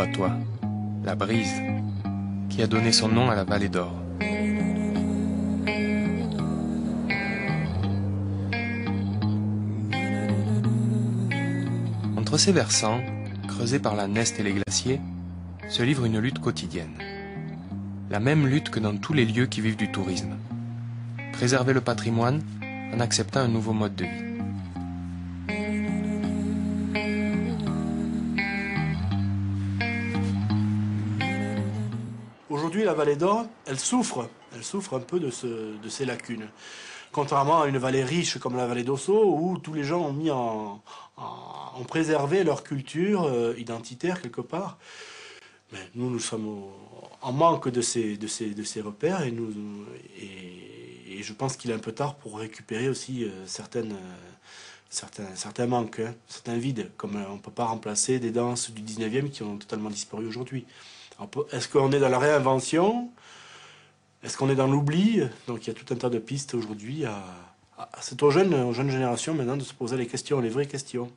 patois, la brise, qui a donné son nom à la vallée d'Or. Entre ces versants, creusés par la Neste et les glaciers, se livre une lutte quotidienne. La même lutte que dans tous les lieux qui vivent du tourisme. Préserver le patrimoine en acceptant un nouveau mode de vie. Aujourd'hui, la vallée d'Or, elle souffre un peu de ces lacunes. Contrairement à une vallée riche comme la vallée d'Ossau, où tous les gens ont préservé leur culture identitaire quelque part. Mais nous sommes en manque de ces repères et je pense qu'il est un peu tard pour récupérer aussi certains manques, hein, certains vides, comme on ne peut pas remplacer des danses du 19e qui ont totalement disparu aujourd'hui. Est-ce qu'on est dans la réinvention? Est-ce qu'on est dans l'oubli? Donc il y a tout un tas de pistes aujourd'hui. C'est aux jeunes générations maintenant de se poser les questions, les vraies questions.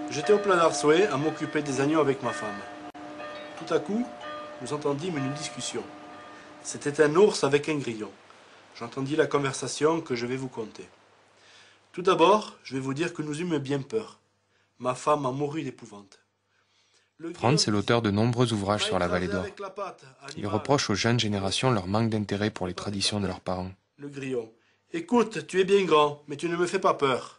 J'étais au Pla d'Arsoué à m'occuper des agneaux avec ma femme. Tout à coup, nous entendîmes une discussion. C'était un ours avec un grillon. J'entendis la conversation que je vais vous conter. Tout d'abord, je vais vous dire que nous eûmes bien peur. Ma femme en mourut d'épouvante. Franz est l'auteur de nombreux ouvrages sur la vallée d'Or. Il reproche aux jeunes générations leur manque d'intérêt pour les traditions de leurs parents. Le grillon. Écoute, tu es bien grand, mais tu ne me fais pas peur.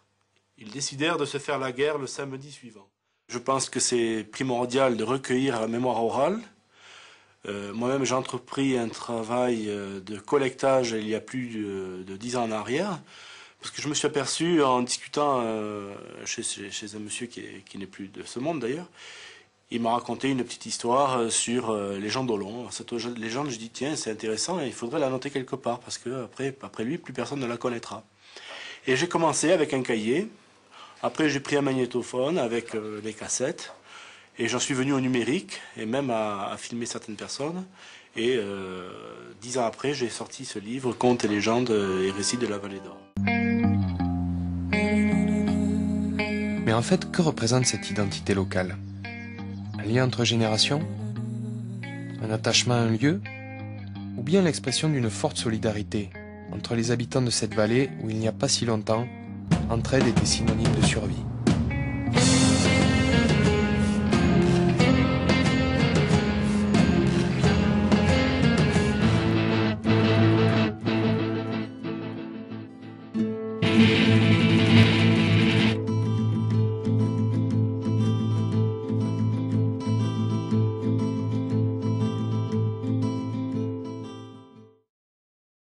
Ils décidèrent de se faire la guerre le samedi suivant. Je pense que c'est primordial de recueillir la mémoire orale. Moi-même, j'ai entrepris un travail de collectage il y a plus de 10 ans en arrière, parce que je me suis aperçu en discutant chez un monsieur qui n'est plus de ce monde d'ailleurs, il m'a raconté une petite histoire sur les gens d'Olon. Cette légende, je dis tiens, c'est intéressant, il faudrait la noter quelque part, parce que après lui, plus personne ne la connaîtra. Et j'ai commencé avec un cahier. Après, j'ai pris un magnétophone avec les cassettes et j'en suis venu au numérique et même à filmer certaines personnes. Et 10 ans après, j'ai sorti ce livre, Contes et légendes et récits de la vallée d'Or. Mais en fait, que représente cette identité locale? Un lien entre générations? Un attachement à un lieu? Ou bien l'expression d'une forte solidarité entre les habitants de cette vallée où il n'y a pas si longtemps, entraide était synonyme de survie.